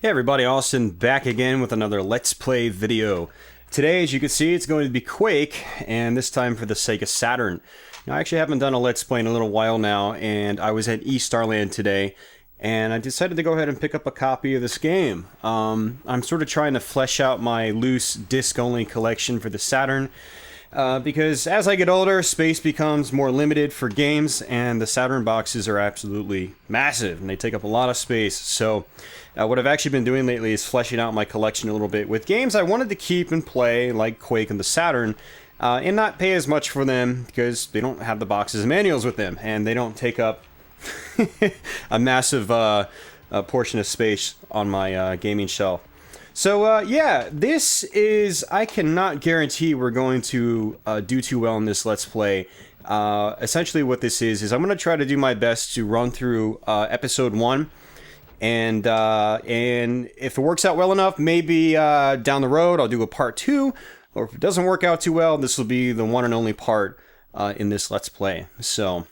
Hey everybody, Austin back again with another Let's Play video. Today, as you can see, it's going to be Quake, and this time for the Sega Saturn. Now, I actually haven't done a Let's Play in a little while now, and I was at Starland today, and I decided to go ahead and pick up a copy of this game. I'm sort of trying to flesh out my loose disc-only collection for the Saturn, because as I get older, space becomes more limited for games, and the Saturn boxes are absolutely massive, and they take up a lot of space. So what I've actually been doing lately is fleshing out my collection a little bit with games I wanted to keep and play, like Quake and the Saturn, and not pay as much for them because they don't have the boxes and manuals with them, and they don't take up a massive portion of space on my gaming shelf. So, yeah, this is... I cannot guarantee we're going to do too well in this Let's Play. Essentially what this is I'm going to try to do my best to run through Episode 1. And if it works out well enough, maybe down the road I'll do a Part 2. Or if it doesn't work out too well, this will be the one and only part in this Let's Play. So,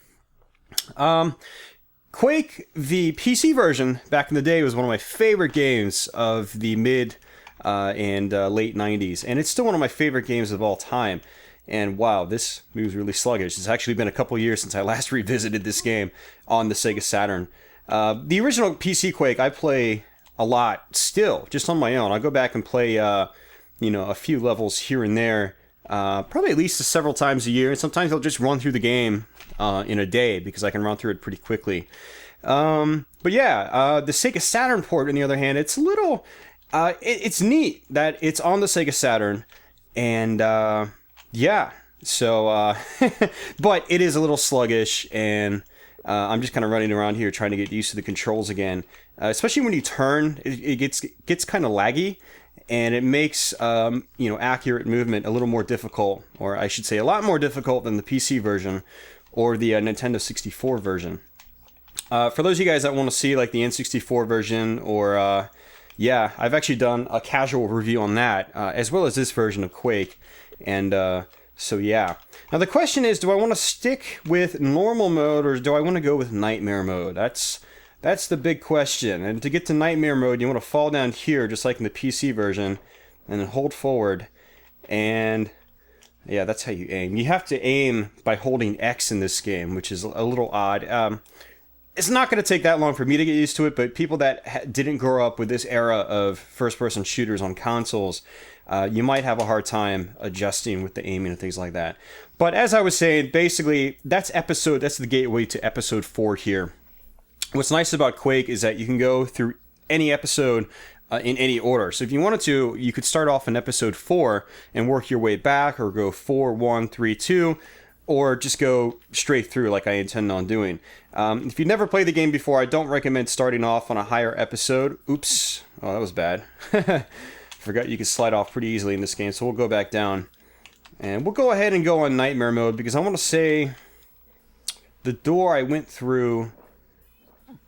Quake, the PC version, back in the day, was one of my favorite games of the mid and late 90s. And it's still one of my favorite games of all time. And wow, this moves really sluggish. It's actually been a couple years since I last revisited this game on the Sega Saturn. The original PC Quake, I play a lot still, just on my own. I'll go back and play, a few levels here and there, probably at least several times a year. And sometimes I'll just run through the game in a day because I can run through it pretty quickly. But yeah, the Sega Saturn port, on the other hand, it's a little... it's neat that it's on the Sega Saturn, and yeah, so... but it is a little sluggish, and I'm just kind of running around here trying to get used to the controls again. Especially when you turn, it gets kind of laggy, and it makes accurate movement a little more difficult, or I should say a lot more difficult than the PC version or the Nintendo 64 version. For those of you guys that want to see like the N64 version, or yeah, I've actually done a casual review on that, as well as this version of Quake, and so yeah. Now the question is, do I want to stick with normal mode, or do I want to go with nightmare mode? That's the big question. And to get to nightmare mode, you want to fall down here, just like in the PC version, and then hold forward, and yeah, that's how you aim. You have to aim by holding X in this game, which is a little odd. It's not going to take that long for me to get used to it, but people that didn't grow up with this era of first-person shooters on consoles, you might have a hard time adjusting with the aiming and things like that. But as I was saying, basically, that's the gateway to Episode 4 here. What's nice about Quake is that you can go through any episode in any order. So if you wanted to, you could start off in Episode 4 and work your way back, or go 4, 1, 3, 2, or just go straight through like I intend on doing. If you've never played the game before, I don't recommend starting off on a higher episode. Oops. Oh, that was bad. Forgot you could slide off pretty easily in this game, so we'll go back down. And we'll go ahead and go on nightmare mode, because I want to say the door I went through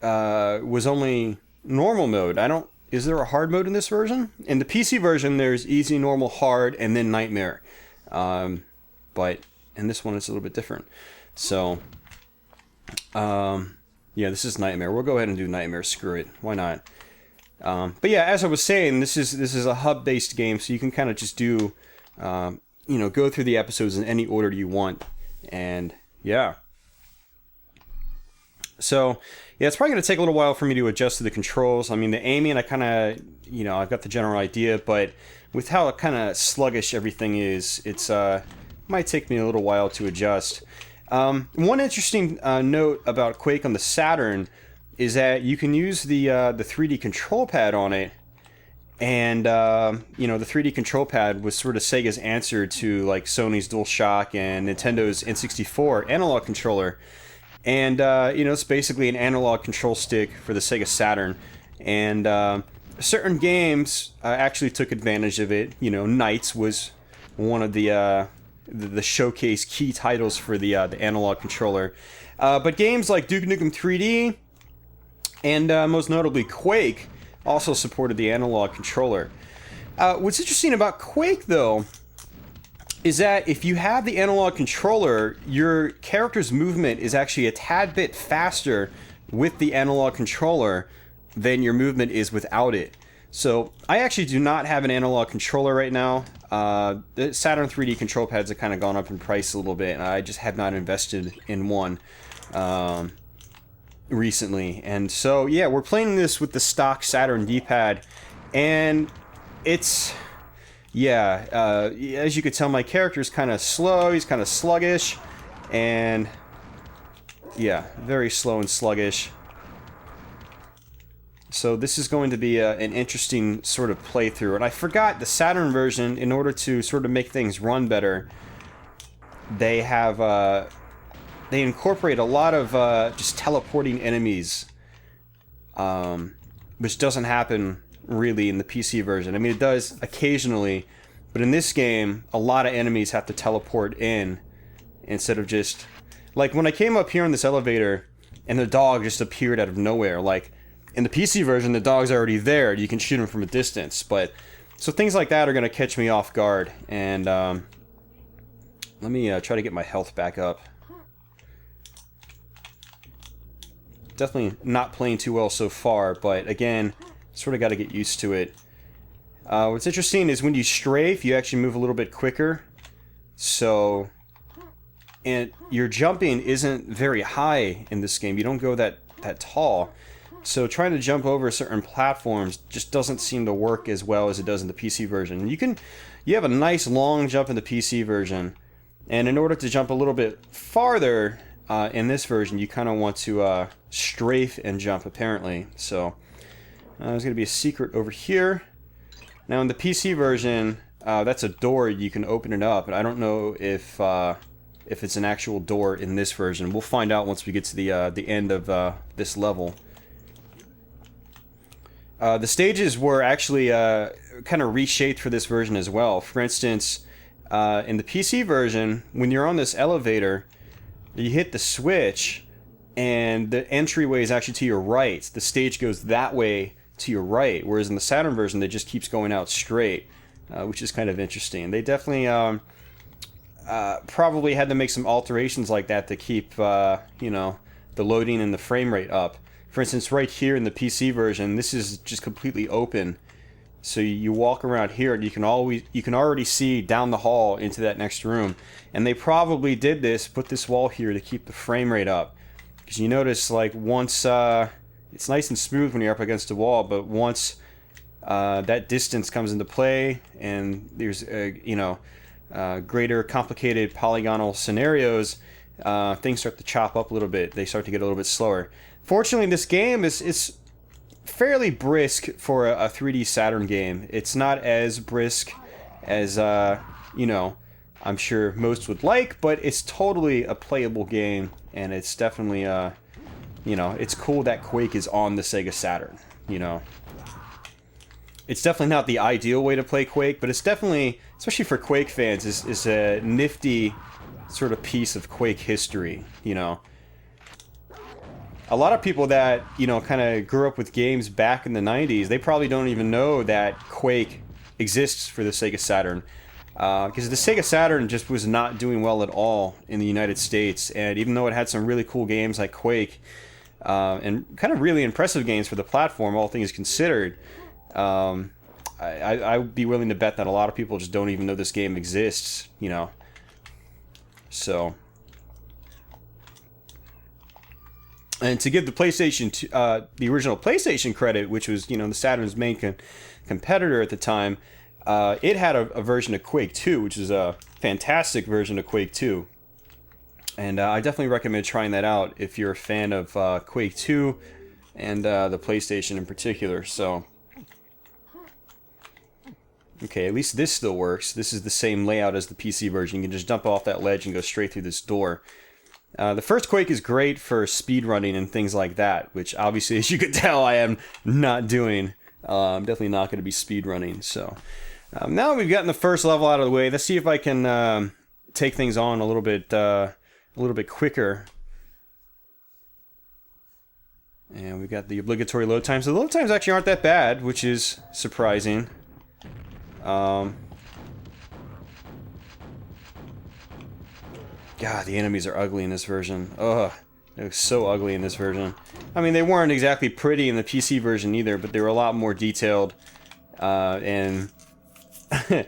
was only normal mode. Is there a hard mode in this version? In the PC version, there's easy, normal, hard, and then nightmare. But in this one, it's a little bit different. So, yeah, this is nightmare. We'll go ahead and do nightmare. Screw it. Why not? But yeah, as I was saying, this is a hub-based game, so you can kind of just do, go through the episodes in any order you want. And yeah. So, yeah, it's probably going to take a little while for me to adjust to the controls. I mean, the aiming, I kind of, I've got the general idea, but with how kind of sluggish everything is, it's might take me a little while to adjust. One interesting note about Quake on the Saturn is that you can use the 3D control pad on it, and the 3D control pad was sort of Sega's answer to like Sony's DualShock and Nintendo's N64 analog controller. And, it's basically an analog control stick for the Sega Saturn. And certain games actually took advantage of it. Knights was one of the showcase key titles for the analog controller. But games like Duke Nukem 3D and most notably Quake also supported the analog controller. What's interesting about Quake, though, is that if you have the analog controller, your character's movement is actually a tad bit faster with the analog controller than your movement is without it. So I actually do not have an analog controller right now. The Saturn 3D control pads have kind of gone up in price a little bit, and I just have not invested in one recently. And so, yeah, we're playing this with the stock Saturn D-pad, and it's, yeah, as you could tell, my character's kind of slow, he's kind of sluggish, and, yeah, very slow and sluggish. So this is going to be an interesting sort of playthrough. And I forgot the Saturn version, in order to sort of make things run better, they have, they incorporate a lot of just teleporting enemies, which doesn't happen really in the PC version. I mean, it does occasionally, but in this game, a lot of enemies have to teleport in instead of just... Like, when I came up here in this elevator, and the dog just appeared out of nowhere, like... In the PC version, the dog's already there. You can shoot him from a distance. But so things like that are going to catch me off guard. And let me try to get my health back up. Definitely not playing too well so far. But again, sort of got to get used to it. What's interesting is when you strafe, you actually move a little bit quicker. So... And your jumping isn't very high in this game. You don't go that tall. So trying to jump over certain platforms just doesn't seem to work as well as it does in the PC version. You have a nice long jump in the PC version, and in order to jump a little bit farther in this version, you kind of want to strafe and jump apparently. So there's going to be a secret over here. Now in the PC version, that's a door. You can open it up, and I don't know if it's an actual door in this version. We'll find out once we get to the end of this level. The stages were actually kind of reshaped for this version as well. For instance, in the PC version, when you're on this elevator, you hit the switch, and the entryway is actually to your right. The stage goes that way to your right, whereas in the Saturn version, it just keeps going out straight, which is kind of interesting. They definitely probably had to make some alterations like that to keep, you know, the loading and the frame rate up. For instance, right here in the PC version, this is just completely open. So you walk around here, and you can already see down the hall into that next room. And they probably did this, put this wall here to keep the frame rate up. Because you notice, like, once it's nice and smooth when you're up against a wall, but once that distance comes into play, and there's you know, greater complicated polygonal scenarios, things start to chop up a little bit. They start to get a little bit slower. Fortunately, this game is fairly brisk for a 3D Saturn game. It's not as brisk as, you know, I'm sure most would like, but it's totally a playable game, and it's definitely, you know, it's cool that Quake is on the Sega Saturn, you know. It's definitely not the ideal way to play Quake, but it's definitely, especially for Quake fans, is a nifty sort of piece of Quake history, you know. A lot of people that, you know, kind of grew up with games back in the 90s, they probably don't even know that Quake exists for the Sega Saturn. Because the Sega Saturn just was not doing well at all in the United States, and even though it had some really cool games like Quake, and kind of really impressive games for the platform, all things considered, I would be willing to bet that a lot of people just don't even know this game exists, you know. So... And to give the PlayStation, the original PlayStation credit, which was, you know, the Saturn's main competitor at the time, it had a version of Quake 2, which is a fantastic version of Quake 2. And I definitely recommend trying that out if you're a fan of Quake 2 and the PlayStation in particular. So, okay, at least this still works. This is the same layout as the PC version. You can just jump off that ledge and go straight through this door. The first Quake is great for speedrunning and things like that, which obviously, as you can tell, I am not doing. I'm definitely not going to be speedrunning. So now we've gotten the first level out of the way, let's see if I can take things on a little bit quicker. And we've got the obligatory load times. The load times actually aren't that bad, which is surprising. God, the enemies are ugly in this version. Ugh, they're so ugly in this version. I mean, they weren't exactly pretty in the PC version either, but they were a lot more detailed and they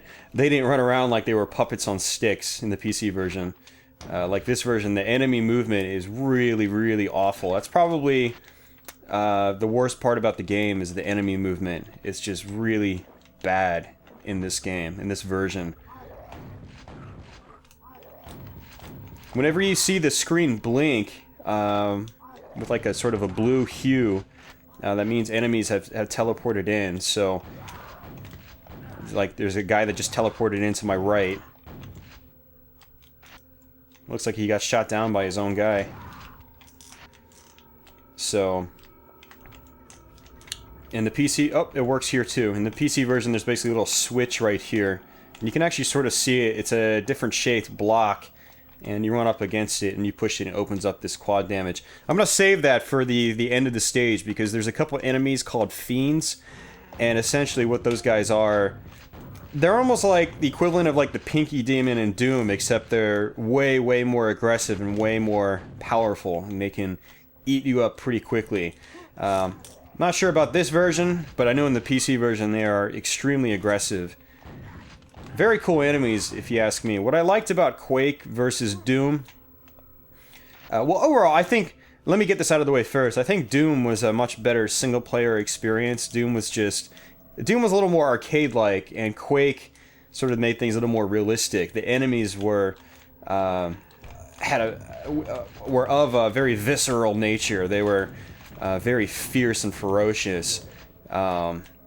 didn't run around like they were puppets on sticks in the PC version. Like this version, the enemy movement is really, really awful. That's probably the worst part about the game is the enemy movement. It's just really bad in this game, in this version. Whenever you see the screen blink with like a sort of a blue hue, that means enemies have teleported in. So, like, there's a guy that just teleported in to my right. Looks like he got shot down by his own guy. So, in the PC... Oh, it works here too. In the PC version, there's basically a little switch right here. And you can actually sort of see it. It's a different shaped block. And you run up against it, and you push it, and it opens up this quad damage. I'm going to save that for the end of the stage, because there's a couple enemies called fiends. And essentially what those guys are... They're almost like the equivalent of like the Pinky Demon in Doom, except they're way, way more aggressive and way more powerful, and they can eat you up pretty quickly. Not sure about this version, but I know in the PC version they are extremely aggressive. Very cool enemies, if you ask me. What I liked about Quake versus Doom... well, overall, I think... Let me get this out of the way first. I think Doom was a much better single-player experience. Doom was a little more arcade-like, and Quake sort of made things a little more realistic. The enemies were of a very visceral nature. They were very fierce and ferocious.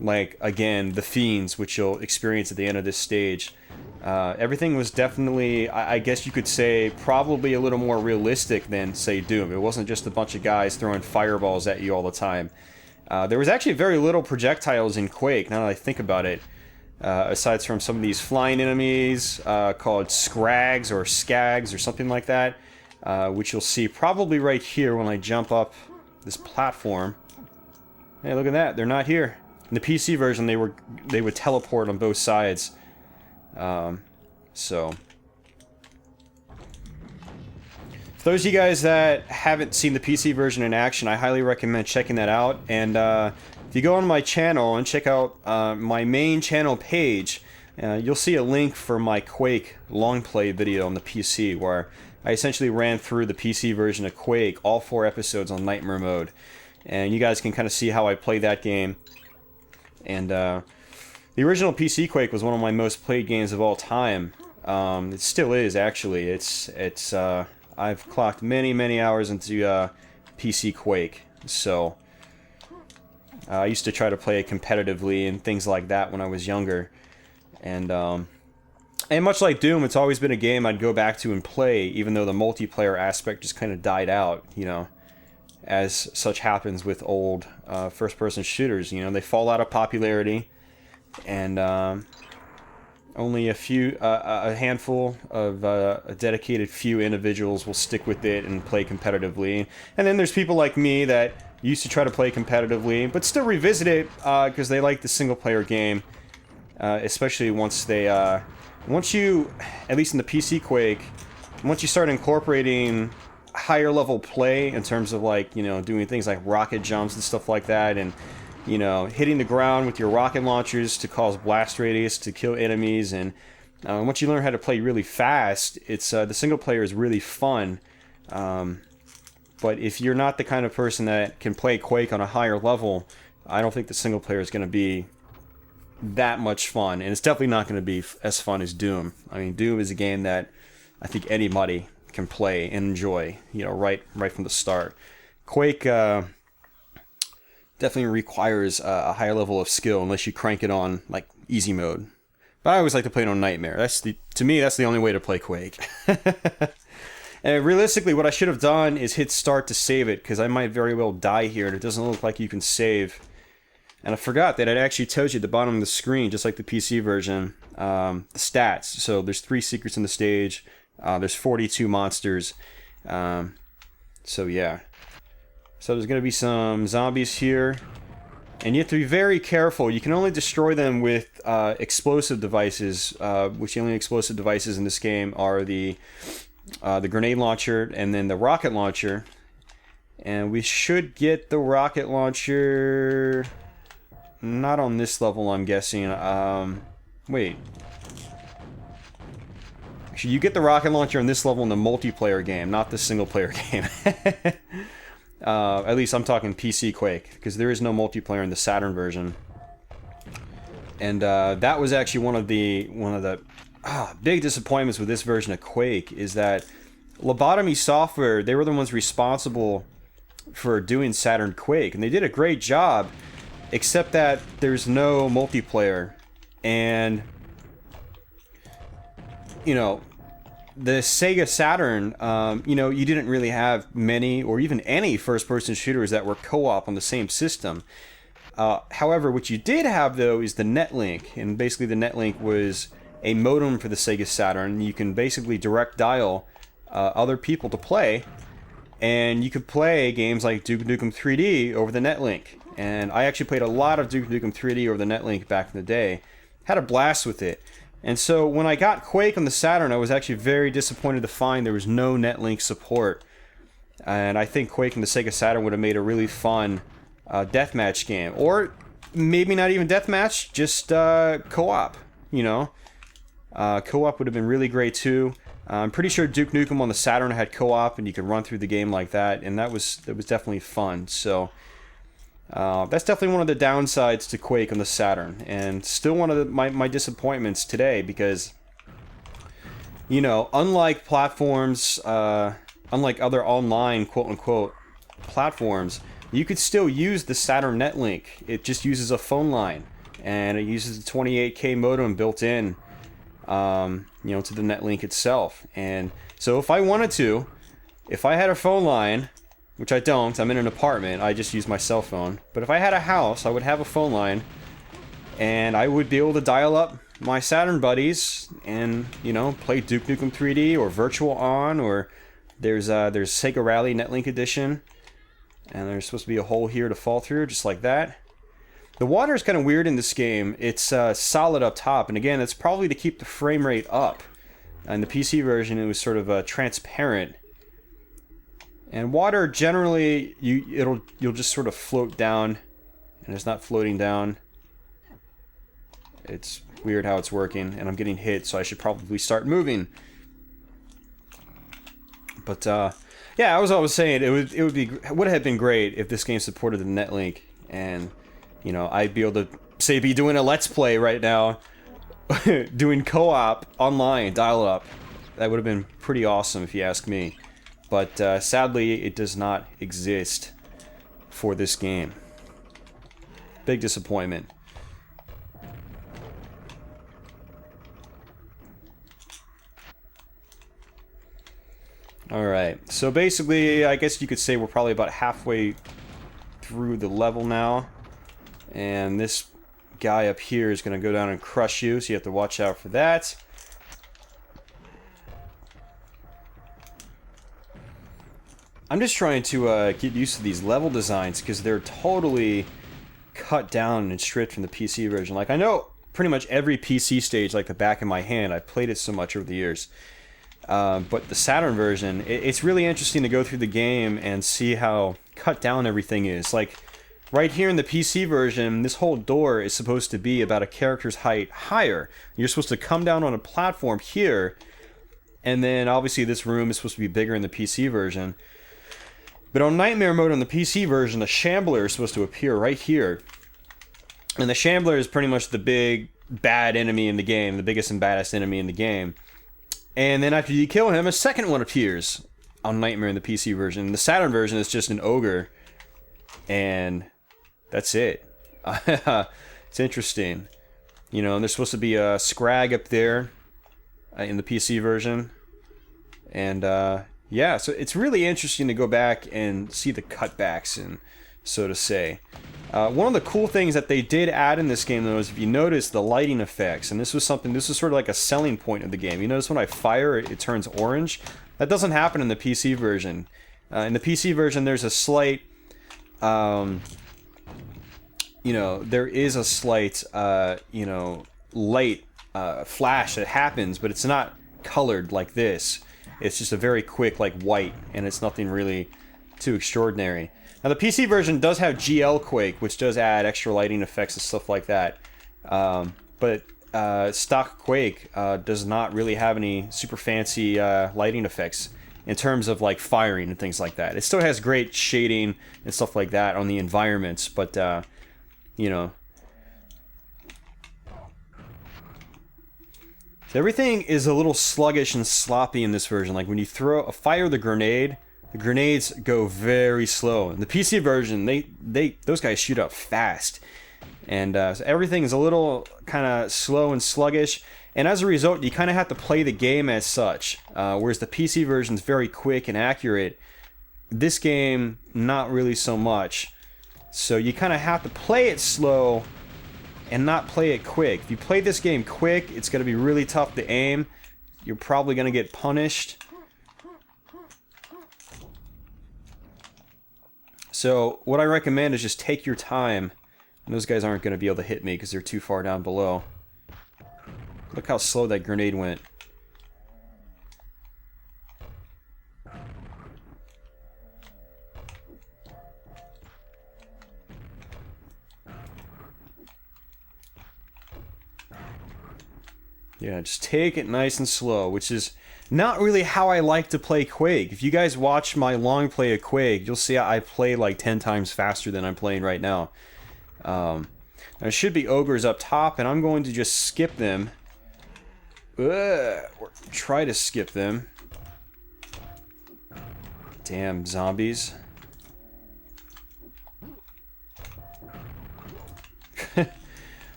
Like, again, the fiends, which you'll experience at the end of this stage. Everything was definitely, I guess you could say, probably a little more realistic than, say, Doom. It wasn't just a bunch of guys throwing fireballs at you all the time. There was actually very little projectiles in Quake, now that I think about it. Aside from some of these flying enemies called Scrags or Skags or something like that, which you'll see probably right here when I jump up this platform. Hey, look at that, they're not here. In the PC version, they would teleport on both sides. So... For those of you guys that haven't seen the PC version in action, I highly recommend checking that out. And if you go on my channel and check out my main channel page, you'll see a link for my Quake long play video on the PC, where I essentially ran through the PC version of Quake, all 4 episodes on Nightmare mode. And you guys can kind of see how I play that game. And the original PC Quake was one of my most played games of all time. It still is, actually. I've clocked many, many hours into PC Quake, so I used to try to play it competitively and things like that when I was younger. And much like Doom, it's always been a game I'd go back to and play, even though the multiplayer aspect just kind of died out, you know, as such happens with old first-person shooters. You know, they fall out of popularity, and only a handful of a dedicated few individuals will stick with it and play competitively. And then there's people like me that used to try to play competitively, but still revisit it because they like the single-player game, especially once you, at least in the PC Quake, once you start incorporating higher level play in terms of, like, you know, doing things like rocket jumps and stuff like that, and you know, hitting the ground with your rocket launchers to cause blast radius to kill enemies, and once you learn how to play really fast, it's the single player is really fun. But if you're not the kind of person that can play Quake on a higher level, I don't think the single player is going to be that much fun, and it's definitely not going to be as fun as Doom. I mean, Doom is a game that I think anybody can play and enjoy, you know, right from the start. Quake definitely requires a higher level of skill unless you crank it on like easy mode. But I always like to play it on Nightmare. To me, that's the only way to play Quake. And realistically, what I should have done is hit start to save it, because I might very well die here, and it doesn't look like you can save. And I forgot that it actually tells you at the bottom of the screen, just like the PC version, the stats. So there's 3 secrets in the stage. There's 42 monsters. So yeah. So there's going to be some zombies here. And you have to be very careful. You can only destroy them with explosive devices, which the only explosive devices in this game are the grenade launcher and then the rocket launcher. And we should get the rocket launcher... Not on this level, I'm guessing. Wait. Actually, you get the rocket launcher in this level in the multiplayer game, not the single-player game. At least I'm talking PC Quake, because there is no multiplayer in the Saturn version. And that was actually one of the big disappointments with this version of Quake, is that Lobotomy Software, they were the ones responsible for doing Saturn Quake, and they did a great job, except that there's no multiplayer. And you know, the Sega Saturn, you know, you didn't really have many or even any first-person shooters that were co-op on the same system. However, what you did have, though, is the Netlink, and basically the Netlink was a modem for the Sega Saturn. You can basically direct dial other people to play, and you could play games like Duke Nukem 3D over the Netlink. And I actually played a lot of Duke Nukem 3D over the Netlink back in the day. Had a blast with it. And so when I got Quake on the Saturn, I was actually very disappointed to find there was no Netlink support. And I think Quake on the Sega Saturn would have made a really fun deathmatch game. Or maybe not even deathmatch, just co-op, you know. Co-op would have been really great too. I'm pretty sure Duke Nukem on the Saturn had co-op, and you could run through the game like that, and that was definitely fun. So that's definitely one of the downsides to Quake on the Saturn, and still one of my disappointments today, because, you know, unlike platforms, unlike other online quote-unquote platforms, you could still use the Saturn Netlink. It just uses a phone line, and it uses a 28K modem built in, you know, to the Netlink itself. And so if I wanted to, if I had a phone line, which I don't, I'm in an apartment, I just use my cell phone, but if I had a house, I would have a phone line, and I would be able to dial up my Saturn buddies and, you know, play Duke Nukem 3D or Virtual On, or there's Sega Rally Netlink Edition, and there's supposed to be a hole here to fall through, just like that. The water is kind of weird in this game. It's solid up top, and again, it's probably to keep the frame rate up. In the PC version, it was sort of transparent. And water, generally, you'll just sort of float down, and it's not floating down. It's weird how it's working, and I'm getting hit, so I should probably start moving. But yeah, I was always saying it would have been great if this game supported the Netlink, and you know, I'd be able to say be doing a Let's Play right now, doing co-op online, dial-up. That would have been pretty awesome if you ask me. But sadly, it does not exist for this game. Big disappointment. Alright, so basically, I guess you could say we're probably about halfway through the level now. And this guy up here is going to go down and crush you, so you have to watch out for that. I'm just trying to get used to these level designs, because they're totally cut down and stripped from the PC version. Like, I know pretty much every PC stage like the back of my hand. I've played it so much over the years. But the Saturn version, it's really interesting to go through the game and see how cut down everything is. Like, right here in the PC version, this whole door is supposed to be about a character's height higher. You're supposed to come down on a platform here, and then obviously this room is supposed to be bigger in the PC version. But on Nightmare Mode on the PC version, the Shambler is supposed to appear right here. And the Shambler is pretty much the big, bad enemy in the game, the biggest and baddest enemy in the game. And then after you kill him, a second one appears on Nightmare in the PC version. The Saturn version is just an ogre. And that's it. It's interesting. You know, and there's supposed to be a Scrag up there in the PC version. And, yeah, so it's really interesting to go back and see the cutbacks, and so to say. One of the cool things that they did add in this game, though, is if you notice the lighting effects, and this was sort of like a selling point of the game. You notice when I fire, it turns orange. That doesn't happen in the PC version. In the PC version, there's a slight, you know, there is a slight, you know, light flash that happens, but it's not colored like this. It's just a very quick, like, white, and it's nothing really too extraordinary. Now the PC version does have GL Quake, which does add extra lighting effects and stuff like that. But stock Quake does not really have any super fancy lighting effects in terms of like firing and things like that. It still has great shading and stuff like that on the environments, but you know. So everything is a little sluggish and sloppy in this version. Like when you fire the grenades go very slow. In the PC version, those guys shoot up fast, and so everything is a little kind of slow and sluggish. And as a result, you kind of have to play the game as such. Whereas the PC version is very quick and accurate. This game, not really so much. So you kind of have to play it slow and not play it quick. If you play this game quick, it's going to be really tough to aim. You're probably going to get punished. So what I recommend is just take your time. And those guys aren't going to be able to hit me because they're too far down below. Look how slow that grenade went. Yeah, just take it nice and slow, which is not really how I like to play Quake. If you guys watch my long play of Quake, you'll see I play like 10 times faster than I'm playing right now. There should be ogres up top, and I'm going to just skip them. Or try to skip them. Damn zombies.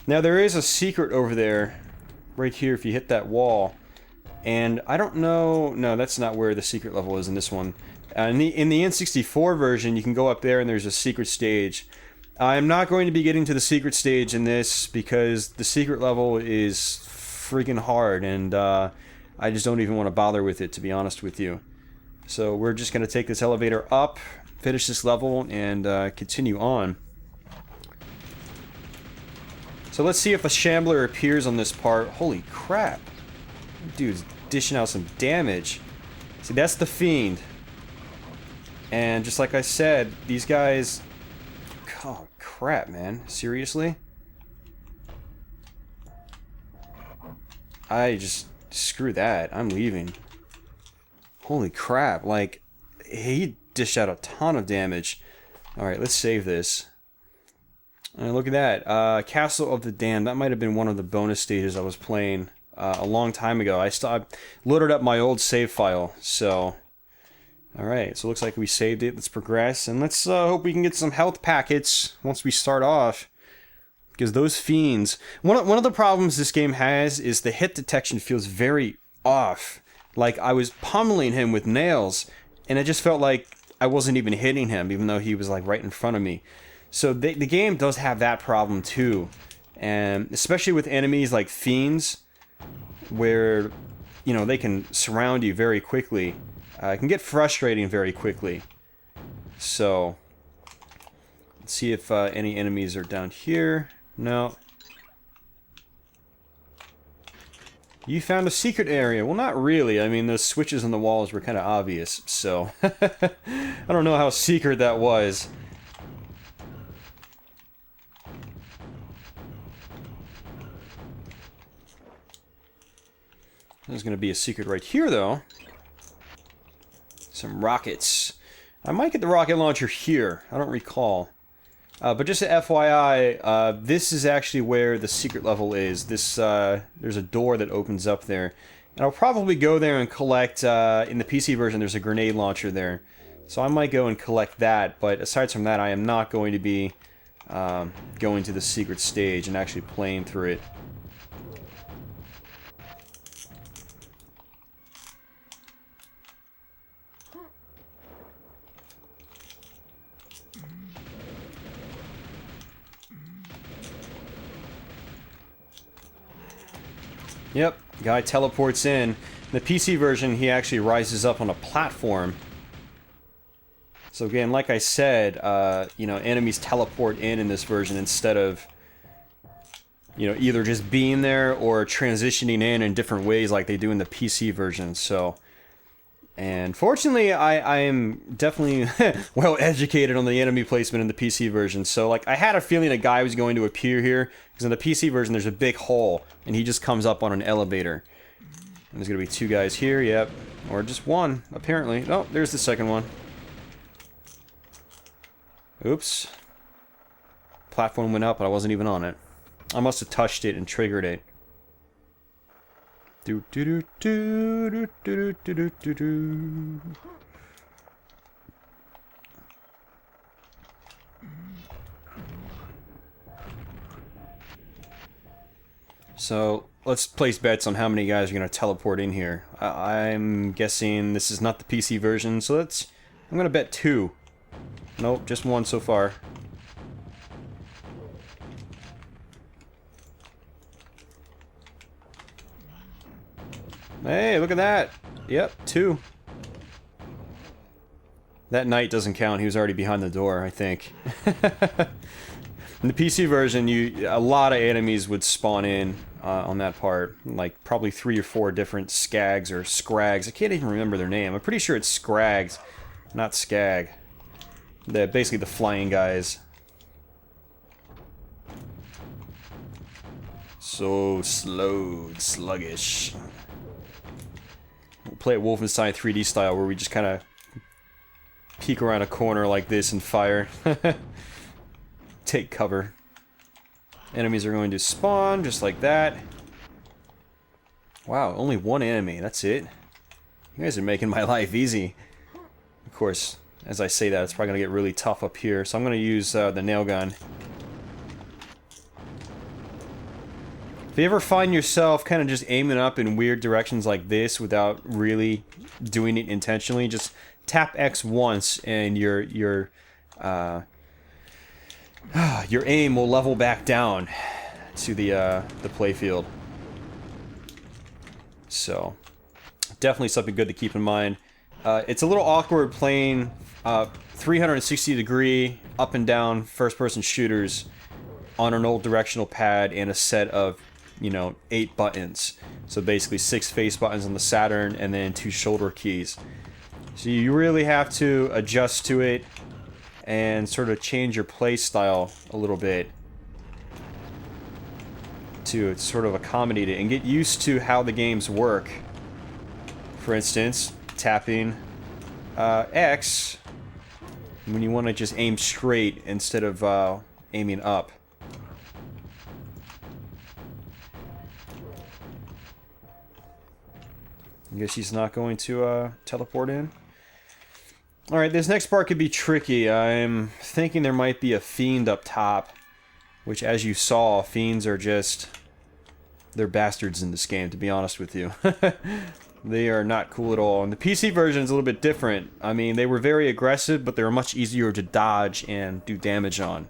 Now there is a secret over there. Right here, if you hit that wall, and I don't know. No, that's not where the secret level is in this one. In the N64 version, you can go up there, and there's a secret stage. I'm not going to be getting to the secret stage in this because the secret level is freaking hard, and I just don't even want to bother with it, to be honest with you. So we're just going to take this elevator up, finish this level, and continue on. So let's see if a shambler appears on this part. Holy crap. Dude's dishing out some damage. See, that's the fiend. And just like I said, these guys... Oh, crap, man. Seriously? Screw that. I'm leaving. Holy crap. Like, he dished out a ton of damage. Alright, let's save this. Look at that. Castle of the Damned. That might have been one of the bonus stages I was playing a long time ago. I loaded up my old save file. So, alright. So it looks like we saved it. Let's progress. And let's hope we can get some health packets once we start off. Because those fiends... One of the problems this game has is the hit detection feels very off. Like I was pummeling him with nails. And it just felt like I wasn't even hitting him, even though he was like right in front of me. So the game does have that problem too, and especially with enemies like fiends, where you know they can surround you very quickly. It can get frustrating very quickly. So let's see if any enemies are down here. No. You found a secret area. Well, not really. I mean, those switches on the walls were kind of obvious. So I don't know how secret that was. There's going to be a secret right here, though. Some rockets. I might get the rocket launcher here. I don't recall. But just a FYI, this is actually where the secret level is. There's a door that opens up there. And I'll probably go there and collect, in the PC version, there's a grenade launcher there. So I might go and collect that. But aside from that, I am not going to be going to the secret stage and actually playing through it. Yep, guy teleports in. In the PC version, he actually rises up on a platform. So again, like I said, you know, enemies teleport in this version instead of, you know, either just being there or transitioning in different ways like they do in the PC version. So And fortunately, I am definitely well educated on the enemy placement in the PC version. So, like, I had a feeling a guy was going to appear here, because in the PC version there's a big hole, and he just comes up on an elevator. And there's going to be 2 guys here, yep. Or just 1, apparently. Oh, there's the second one. Oops. Platform went up, but I wasn't even on it. I must have touched it and triggered it. Do do do do do do do do do. So let's place bets on how many guys are going to teleport in here. I'm guessing this is not the PC version, so I'm going to bet 2. Nope, just 1 so far. Hey, look at that! Yep, 2. That knight doesn't count. He was already behind the door, I think. In the PC version, a lot of enemies would spawn in on that part. Like, probably 3 or 4 different skags or scrags. I can't even remember their name. I'm pretty sure it's scrags, not skag. They're basically the flying guys. So slow, sluggish. We'll play it Wolfenstein 3D style, where we just kind of peek around a corner like this and fire. Take cover. Enemies are going to spawn just like that. Wow, only 1 enemy. That's it. You guys are making my life easy. Of course, as I say that, it's probably going to get really tough up here. So I'm going to use the nail gun. If you ever find yourself kind of just aiming up in weird directions like this without really doing it intentionally, just tap X once and your aim will level back down to the playfield. So, definitely something good to keep in mind. It's a little awkward playing 360-degree up and down first-person shooters on an old directional pad and a set of, 8 buttons. So basically 6 face buttons on the Saturn and then 2 shoulder keys. So you really have to adjust to it and sort of change your play style a little bit to sort of accommodate it and get used to how the games work. For instance, tapping X when you want to just aim straight instead of aiming up. I guess he's not going to teleport in. Alright, this next part could be tricky. I'm thinking there might be a fiend up top, which, as you saw, fiends are just... they're bastards in this game, to be honest with you. They are not cool at all. And the PC version is a little bit different. I mean, they were very aggressive, but they were much easier to dodge and do damage on.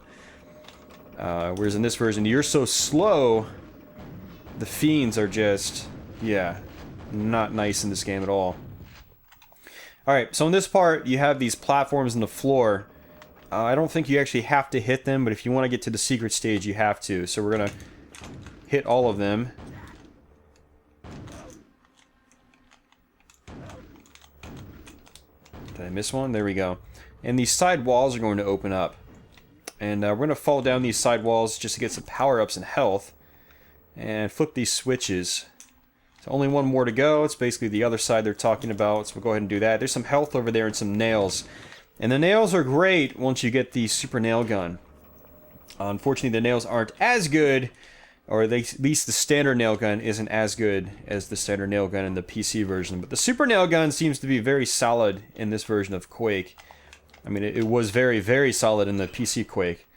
Whereas in this version, you're so slow, the fiends are just... yeah, not nice in this game at all. Alright, so in this part, you have these platforms in the floor. I don't think you actually have to hit them, but if you want to get to the secret stage, you have to. So we're going to hit all of them. Did I miss one? There we go. And these side walls are going to open up. And we're going to fall down these side walls just to get some power-ups and health. And flip these switches. Only 1 more to go. It's basically the other side they're talking about, so we'll go ahead and do that. There's some health over there and some nails. And the nails are great once you get the super nail gun. Unfortunately, the nails aren't as good, or at least the standard nail gun isn't as good as the standard nail gun in the PC version. But the super nail gun seems to be very solid in this version of Quake. I mean, it was very, very solid in the PC Quake.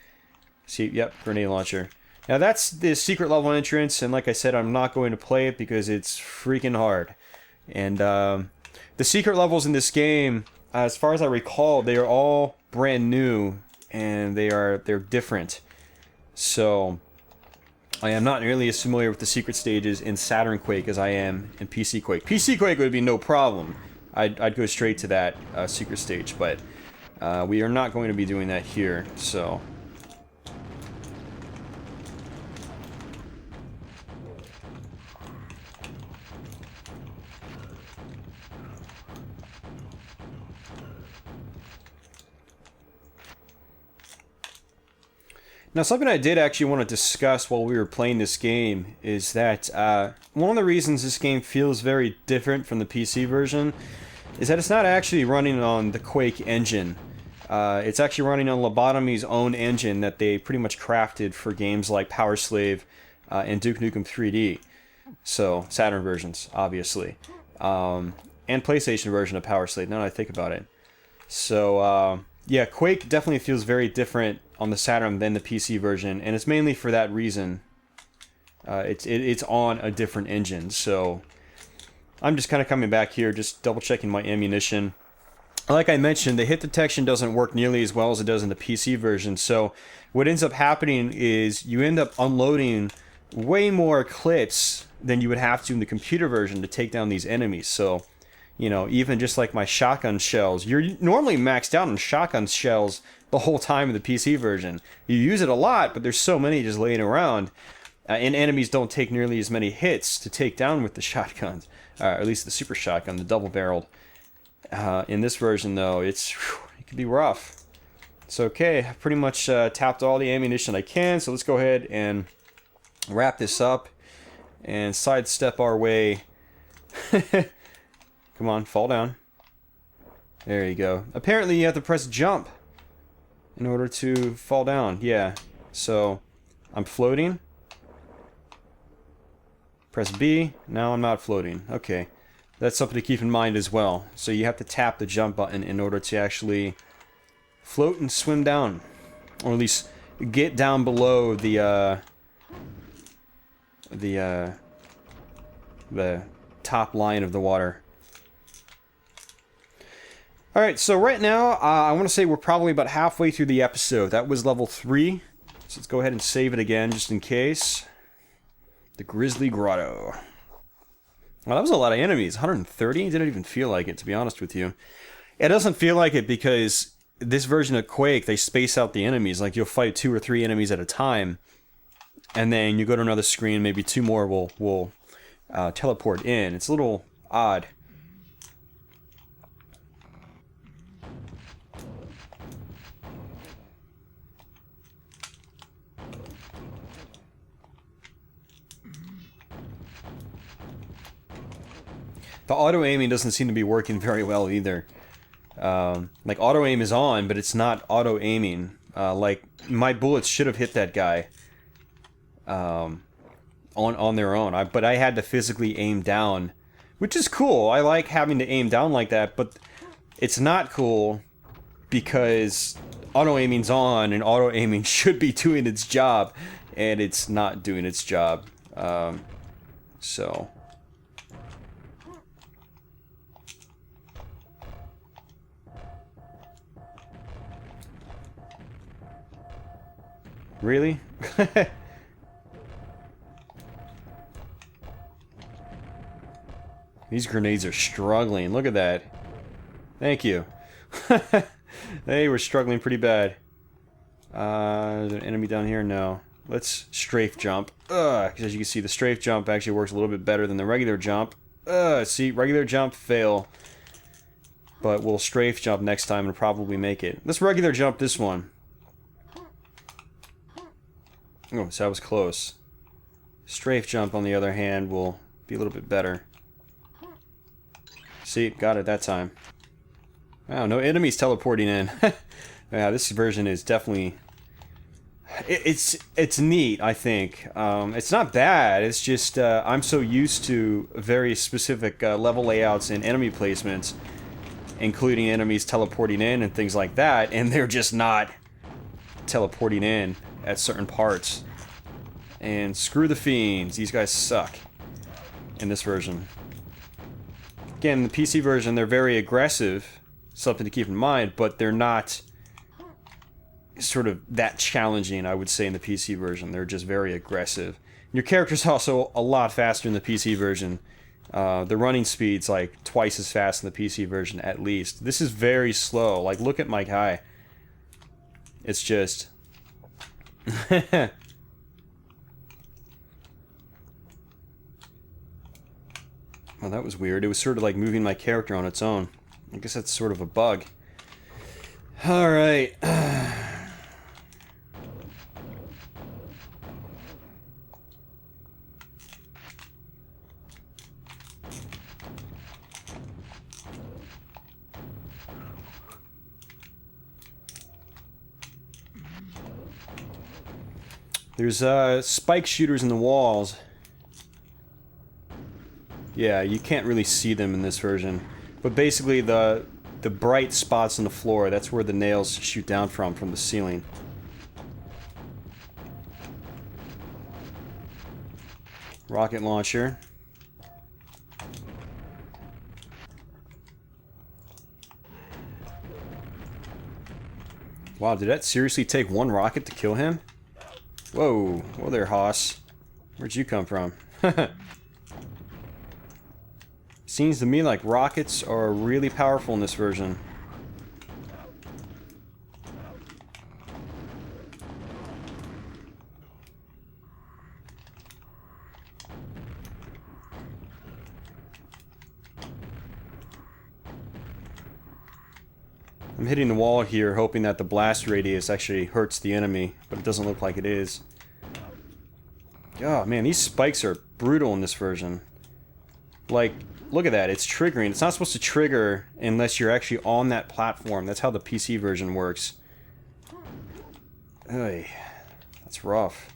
See, yep, grenade launcher. Now that's the secret level entrance, and like I said, I'm not going to play it because it's freaking hard. And the secret levels in this game, as far as I recall, they are all brand new, and they're different. So I am not nearly as familiar with the secret stages in Saturn Quake as I am in PC Quake. PC Quake would be no problem. I'd go straight to that secret stage, but we are not going to be doing that here, so... Now, something I did actually want to discuss while we were playing this game is that one of the reasons this game feels very different from the PC version is that it's not actually running on the Quake engine. It's actually running on Lobotomy's own engine that they pretty much crafted for games like Power Slave and Duke Nukem 3D. So, Saturn versions, obviously. And PlayStation version of Power Slave, now that I think about it. So, yeah, Quake definitely feels very different on the Saturn than the PC version, and it's mainly for that reason. It's on a different engine, so I'm just kind of coming back here, just double checking my ammunition. Like I mentioned, the hit detection doesn't work nearly as well as it does in the PC version, so what ends up happening is you end up unloading way more clips than you would have to in the computer version to take down these enemies. So, you know, even just like my shotgun shells, you're normally maxed out on shotgun shells the whole time in the PC version. You use it a lot, but there's so many just laying around, and enemies don't take nearly as many hits to take down with the shotguns, or at least the super shotgun, the double-barreled. In this version, though, it can be rough. It's okay. I pretty much tapped all the ammunition I can, so let's go ahead and wrap this up and sidestep our way. Come on, fall down. There you go. Apparently you have to press jump in order to fall down. Yeah. So, I'm floating. Press B. Now I'm not floating. Okay. That's something to keep in mind as well. So you have to tap the jump button in order to actually float and swim down. Or at least get down below the top line of the water. Alright, so right now, I want to say we're probably about halfway through the episode. That was level 3. So let's go ahead and save it again, just in case. The Grizzly Grotto. Well, that was a lot of enemies. 130? Didn't even feel like it, to be honest with you. It doesn't feel like it because this version of Quake, they space out the enemies. Like, you'll fight 2 or 3 enemies at a time. And then you go to another screen, maybe 2 more will teleport in. It's a little odd. The auto-aiming doesn't seem to be working very well either. Like, auto-aim is on, but it's not auto-aiming. Like, my bullets should have hit that guy on their own. But I had to physically aim down, which is cool. I like having to aim down like that, but it's not cool because auto-aiming's on, and auto-aiming should be doing its job, and it's not doing its job. So... Really? These grenades are struggling. Look at that. Thank you. They were struggling pretty bad. Is there an enemy down here? No. Let's strafe jump. Because as you can see, the strafe jump actually works a little bit better than the regular jump. See, regular jump, fail. But we'll strafe jump next time and probably make it. Let's regular jump this one. Oh, so that was close. Strafe jump, on the other hand, will be a little bit better. See, got it that time. Wow, no enemies teleporting in. Yeah, this version is definitely... It's neat, I think. It's not bad, it's just I'm so used to very specific level layouts and enemy placements, including enemies teleporting in and things like that, and they're just not teleporting in at certain parts. And screw the fiends, these guys suck in this version. Again, the PC version, they're very aggressive, something to keep in mind, but they're not sort of that challenging, I would say, in the PC version. They're just very aggressive. Your character's also a lot faster in the PC version. The running speed's like twice as fast in the PC version, at least. This is very slow. Like, look at my guy. It's just... Well, that was weird. It was sort of like moving my character on its own. I guess that's sort of a bug. Alright. There's spike shooters in the walls. Yeah, you can't really see them in this version. But basically the bright spots on the floor, that's where the nails shoot down from the ceiling. Rocket launcher. Wow, did that seriously take one rocket to kill him? Whoa, whoa there, Haas. Where'd you come from? Seems to me like rockets are really powerful in this version. I'm hitting the wall here, hoping that the blast radius actually hurts the enemy, but it doesn't look like it is. Oh man, these spikes are brutal in this version. Like, look at that, it's triggering. It's not supposed to trigger unless you're actually on that platform. That's how the PC version works. Oy, that's rough.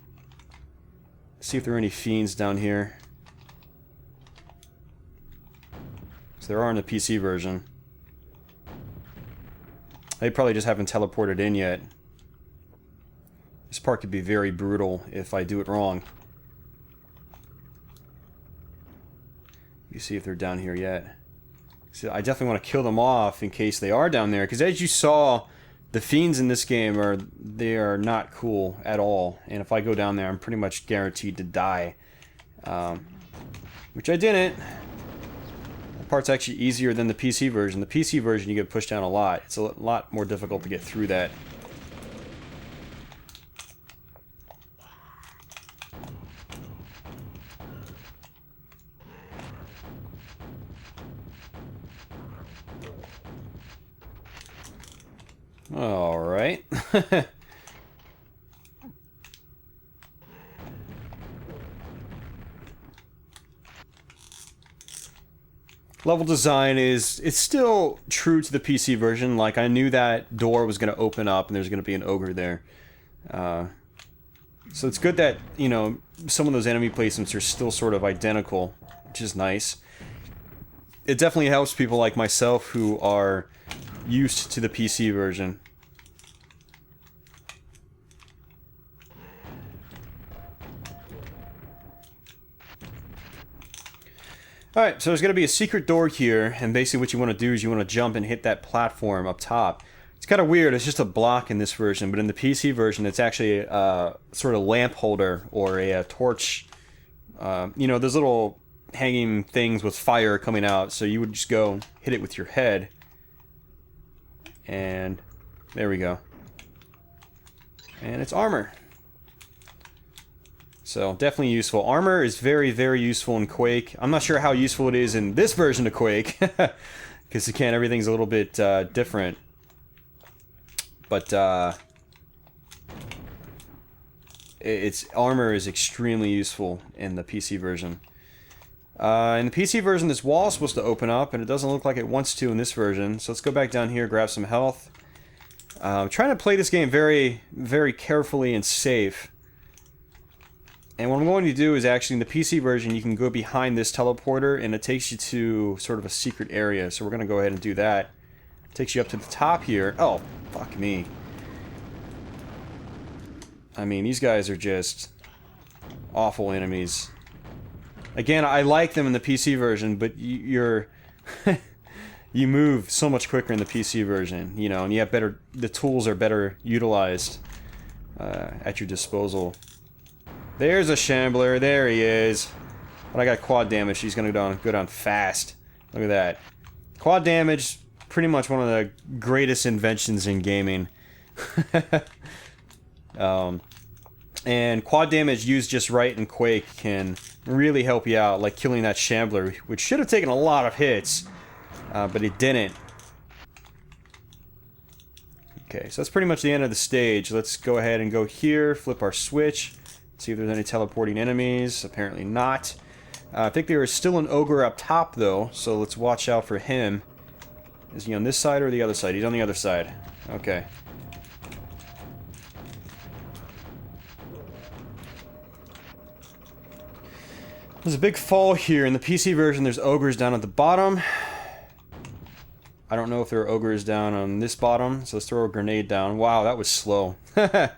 Let's see if there are any fiends down here. So there are in the PC version. They probably just haven't teleported in yet. This part could be very brutal if I do it wrong. You see if they're down here yet. So I definitely want to kill them off in case they are down there, because as you saw, the fiends in this game are not cool at all. And if I go down there, I'm pretty much guaranteed to die. Which I didn't. That part's actually easier than the PC version. The PC version you get pushed down a lot. It's a lot more difficult to get through that. All right. Level design it's still true to the PC version. Like, I knew that door was going to open up and there's going to be an ogre there. So it's good that, you know, some of those enemy placements are still sort of identical, which is nice. It definitely helps people like myself who are used to the PC version. Alright, so there's going to be a secret door here, and basically what you want to do is you want to jump and hit that platform up top. It's kind of weird, it's just a block in this version, but in the PC version it's actually a sort of lamp holder or a torch. You know, those little hanging things with fire coming out, so you would just go hit it with your head. And there we go. And it's armor. So definitely useful. Armor is very, very useful in Quake. I'm not sure how useful it is in this version of Quake, because again, everything's a little bit different. But armor is extremely useful in the PC version. In the PC version, this wall is supposed to open up, and it doesn't look like it wants to in this version. So let's go back down here, grab some health. I'm trying to play this game very, very carefully and safe. And what I'm going to do is actually in the PC version, you can go behind this teleporter, and it takes you to sort of a secret area. So we're going to go ahead and do that. It takes you up to the top here. Oh, fuck me. I mean, these guys are just awful enemies. Again, I like them in the PC version, but you're you move so much quicker in the PC version, you know, and you have better, the tools are better utilized at your disposal. There's a shambler, there he is. But I got quad damage, he's gonna go down fast. Look at that. Quad damage, pretty much one of the greatest inventions in gaming. And quad damage used just right in Quake can really help you out, like killing that shambler, which should have taken a lot of hits, but it didn't. Okay, so that's pretty much the end of the stage. Let's go ahead and go here, flip our switch, see if there's any teleporting enemies. Apparently not. I think there is still an ogre up top, though, so let's watch out for him. Is he on this side or the other side? He's on the other side. Okay. There's a big fall here. In the PC version, there's ogres down at the bottom. I don't know if there are ogres down on this bottom, so let's throw a grenade down. Wow, that was slow. I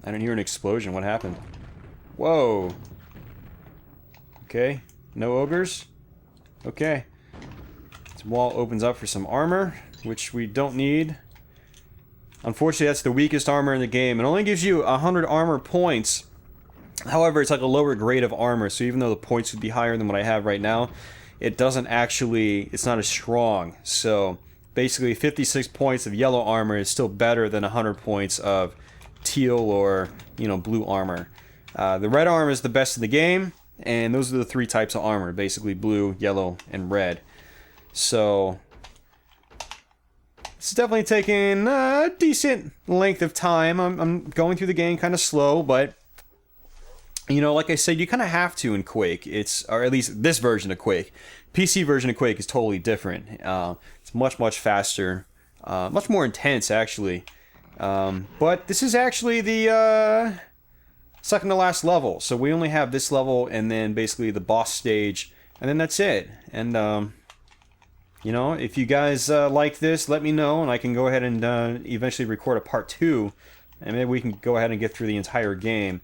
didn't hear an explosion. What happened? Whoa. Okay. No ogres? Okay. This wall opens up for some armor, which we don't need. Unfortunately, that's the weakest armor in the game. It only gives you 100 armor points. However, it's like a lower grade of armor, so even though the points would be higher than what I have right now, it doesn't actually, it's not as strong. So basically 56 points of yellow armor is still better than 100 points of teal or, you know, blue armor. The red armor is the best in the game, and those are the three types of armor, basically blue, yellow, and red. So it's definitely taking a decent length of time. I'm going through the game kind of slow, but you know, like I said, you kind of have to in Quake. Or at least this version of Quake. PC version of Quake is totally different. It's much faster, much more intense actually. But this is actually the second to last level, so we only have this level and then basically the boss stage, and then that's it. And you know, if you guys like this, let me know, and I can go ahead and eventually record a part 2, and maybe we can go ahead and get through the entire game.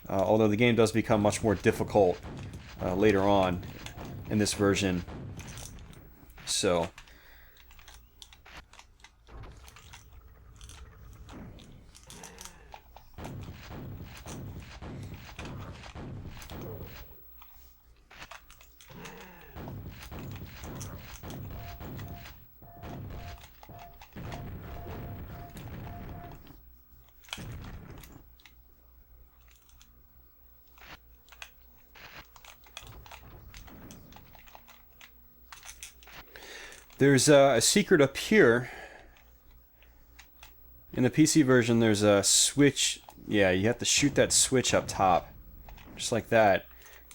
Although the game does become much more difficult later on in this version. So there's a secret up here. In the PC version, there's a switch. Yeah, you have to shoot that switch up top. Just like that.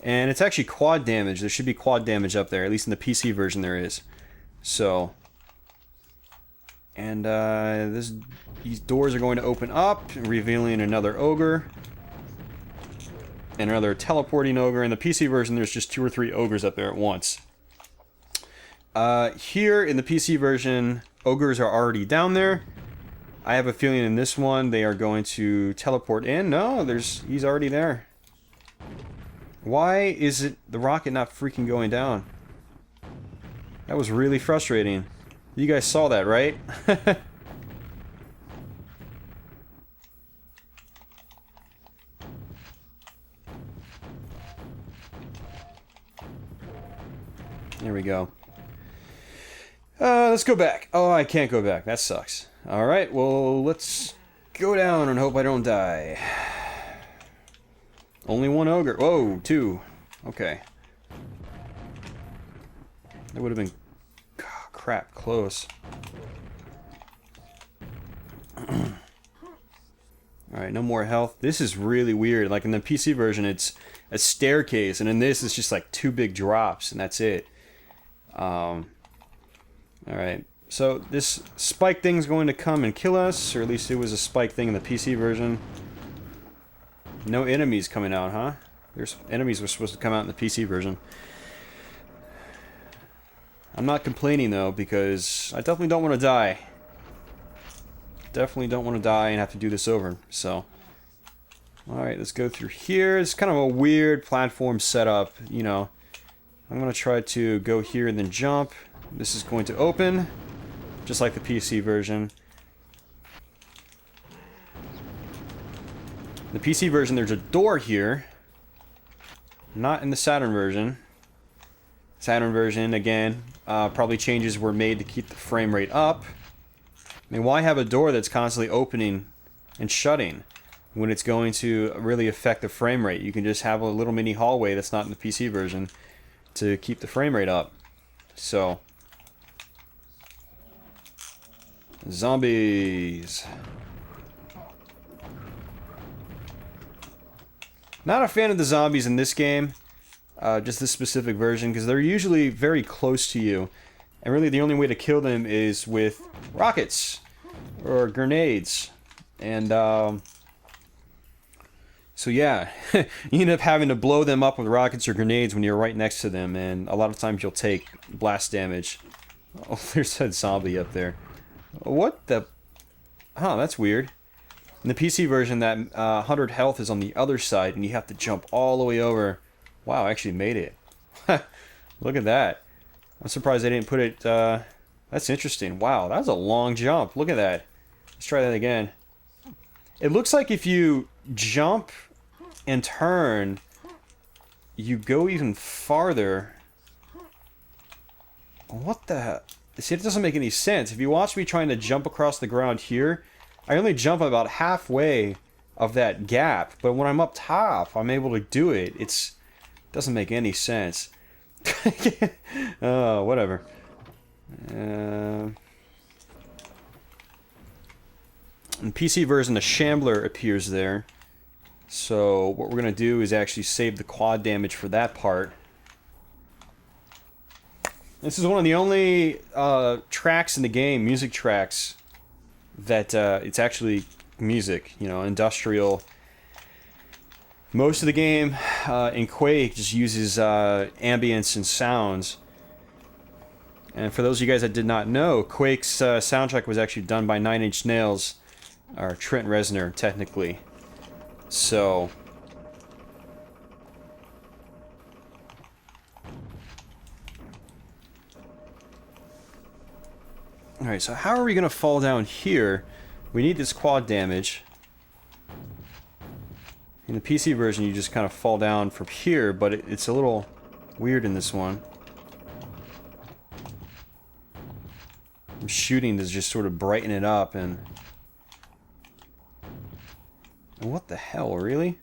And it's actually quad damage. There should be quad damage up there. At least in the PC version there is. So. And these doors are going to open up, revealing another ogre. And another teleporting ogre. In the PC version, there's just 2 or 3 ogres up there at once. Here in the PC version, ogres are already down there. I have a feeling in this one they are going to teleport in. No, he's already there. Why is the rocket not freaking going down? That was really frustrating. You guys saw that, right? There we go. Let's go back. Oh, I can't go back. That sucks. Alright, well, let's go down and hope I don't die. Only 1 ogre. Whoa, 2. Okay. That would have been... crap, close. Alright, no more health. This is really weird. Like in the PC version, it's a staircase, and in this, it's just like 2 big drops, and that's it. Alright, so this spike thing's going to come and kill us, or at least it was a spike thing in the PC version. No enemies coming out, huh? There's enemies were supposed to come out in the PC version. I'm not complaining though, because I definitely don't want to die. Definitely don't want to die and have to do this over, so. Alright, let's go through here. It's kind of a weird platform setup, you know. I'm going to try to go here and then jump. This is going to open, just like the PC version. The PC version, there's a door here. Not in the Saturn version. Saturn version, again, probably changes were made to keep the frame rate up. I mean, why have a door that's constantly opening and shutting when it's going to really affect the frame rate? You can just have a little mini hallway that's not in the PC version to keep the frame rate up. So, zombies. Not a fan of the zombies in this game, just this specific version, because they're usually very close to you, and really the only way to kill them is with rockets or grenades. And So yeah, you end up having to blow them up with rockets or grenades when you're right next to them, and a lot of times you'll take blast damage. Oh, there's a zombie up there. What the... Huh, that's weird. In the PC version, that 100 health is on the other side, and you have to jump all the way over. Wow, I actually made it. Look at that. I'm surprised they didn't put it... That's interesting. Wow, that was a long jump. Look at that. Let's try that again. It looks like if you jump and turn, you go even farther. What the hell? See, it doesn't make any sense. If you watch me trying to jump across the ground here, I only jump about halfway of that gap. But when I'm up top, I'm able to do it. It doesn't make any sense. Oh, whatever. In PC version, the Shambler appears there. So what we're going to do is actually save the quad damage for that part. This is one of the only tracks in the game, music tracks, that it's actually music, you know, industrial. Most of the game in Quake just uses ambience and sounds. And for those of you guys that did not know, Quake's soundtrack was actually done by Nine Inch Nails, or Trent Reznor, technically. So... Alright, so how are we going to fall down here? We need this quad damage. In the PC version, you just kind of fall down from here, but it's a little weird in this one. I'm shooting to just sort of brighten it up, and what the hell, really?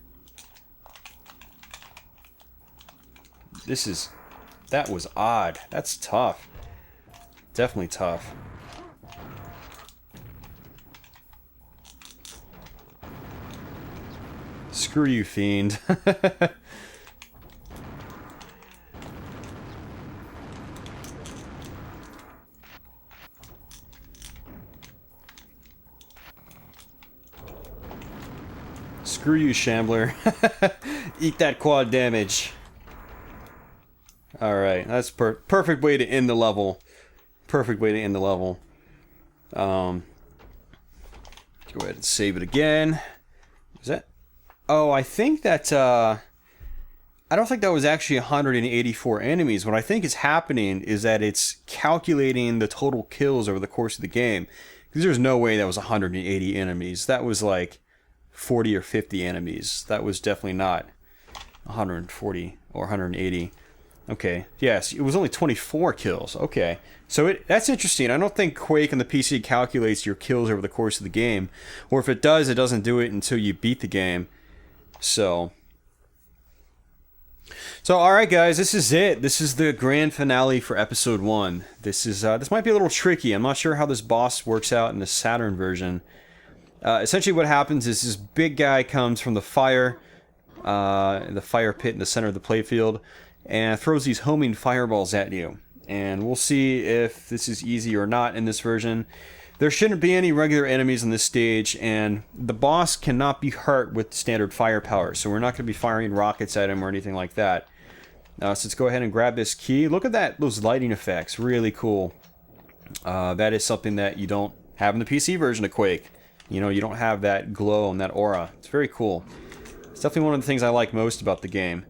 That was odd. That's tough. Definitely tough. Screw you, fiend. Screw you, Shambler. Eat that quad damage. Alright, that's perfect way to end the level. Perfect way to end the level. Go ahead and save it again. Is that... Oh, I think that... I don't think that was actually 184 enemies. What I think is happening is that it's calculating the total kills over the course of the game. Because there's no way that was 180 enemies. That was like 40 or 50 enemies. That was definitely not 140 or 180. Okay, yes, it was only 24 kills. Okay, so that's interesting. I don't think Quake on the PC calculates your kills over the course of the game. Or if it does, it doesn't do it until you beat the game. So alright guys, this is it. This is the grand finale for episode 1. This might be a little tricky. I'm not sure how this boss works out in the Saturn version. Essentially what happens is this big guy comes from the fire pit in the center of the playfield, and throws these homing fireballs at you. And we'll see if this is easy or not in this version. There shouldn't be any regular enemies on this stage, and the boss cannot be hurt with standard firepower, so we're not going to be firing rockets at him or anything like that. So let's go ahead and grab this key. Look at that, those lighting effects, really cool. That is something that you don't have in the PC version of Quake. You know, you don't have that glow and that aura. It's very cool. It's definitely one of the things I like most about the game.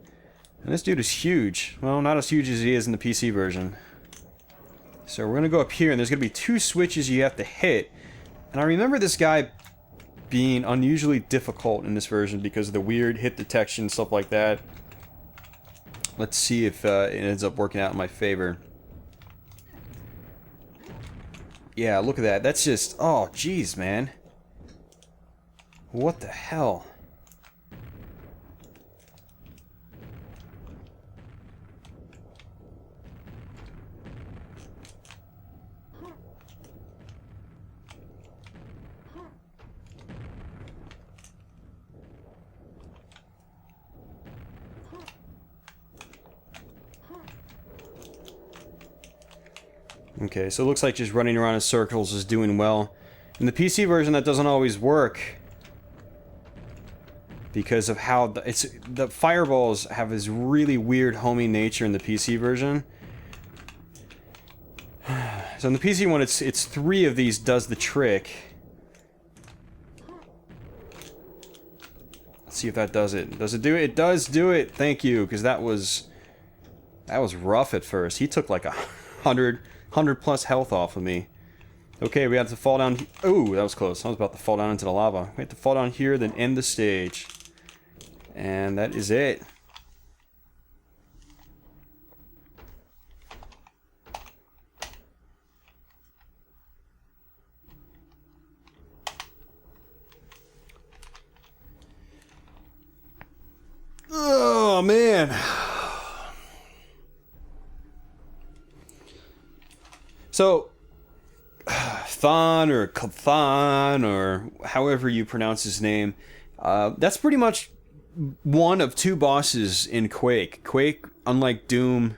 And this dude is huge. Well, not as huge as he is in the PC version. So we're going to go up here, and there's going to be 2 switches you have to hit. And I remember this guy being unusually difficult in this version because of the weird hit detection and stuff like that. Let's see if it ends up working out in my favor. Yeah, look at that. That's just... Oh, jeez, man. What the hell? Okay, so it looks like just running around in circles is doing well. In the PC version, that doesn't always work, because of how the fireballs have this really weird homing nature in the PC version. So in the PC one, it's 3 of these does the trick. Let's see if that does it. Does it do it? It does do it. Thank you, because that was rough at first. He took like 100 plus health off of me. Okay, we have to fall down. Oh, that was close. I was about to fall down into the lava. We have to fall down here, then end the stage. And that is it. Oh, man. So, Thon or Kathan or however you pronounce his name, that's pretty much one of 2 bosses in Quake. Quake, unlike Doom,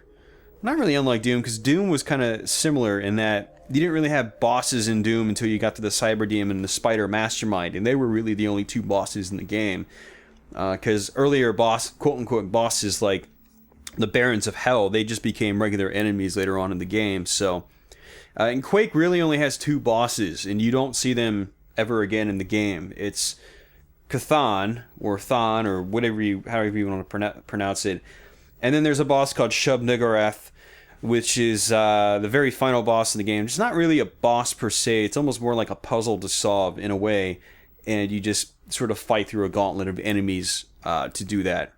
not really unlike Doom, because Doom was kind of similar in that you didn't really have bosses in Doom until you got to the Cyber Demon and the Spider Mastermind, and they were really the only 2 bosses in the game. Because earlier quote-unquote bosses like the Barons of Hell, they just became regular enemies later on in the game. So, and Quake really only has 2 bosses, and you don't see them ever again in the game. It's Kathan, or Thon, or however you want to pronounce it. And then there's a boss called Shub-Niggurath, which is the very final boss in the game. It's not really a boss per se, it's almost more like a puzzle to solve in a way, and you just sort of fight through a gauntlet of enemies to do that.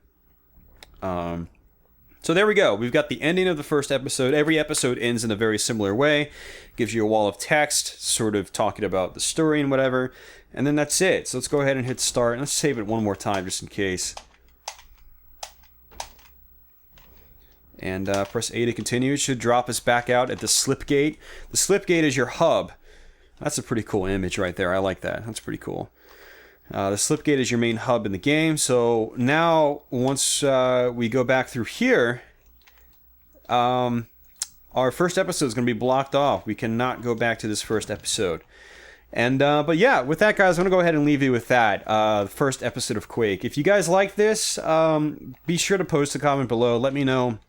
So there we go. We've got the ending of the first episode. Every episode ends in a very similar way. Gives you a wall of text, sort of talking about the story and whatever. And then that's it. So let's go ahead and hit start. And let's save it one more time just in case. And press A to continue. It should drop us back out at the slip gate. The slip gate is your hub. That's a pretty cool image right there. I like that. That's pretty cool. The slip gate is your main hub in the game. So now, once we go back through here, our first episode is going to be blocked off. We cannot go back to this first episode. And but yeah, with that, guys, I'm going to go ahead and leave you with that. The first episode of Quake. If you guys like this, be sure to post a comment below. Let me know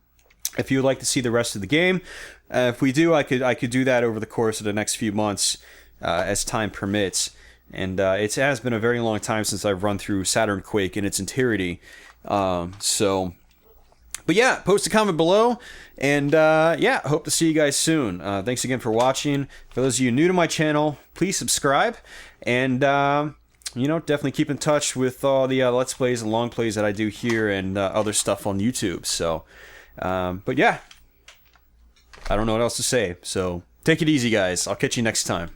if you would like to see the rest of the game. If we do, I could do that over the course of the next few months as time permits. And it has been a very long time since I've run through Saturn Quake in its entirety. But yeah, post a comment below. And yeah, hope to see you guys soon. Thanks again for watching. For those of you new to my channel, please subscribe. And, you know, definitely keep in touch with all the Let's Plays and long plays that I do here and other stuff on YouTube. So, but yeah, I don't know what else to say. So take it easy, guys. I'll catch you next time.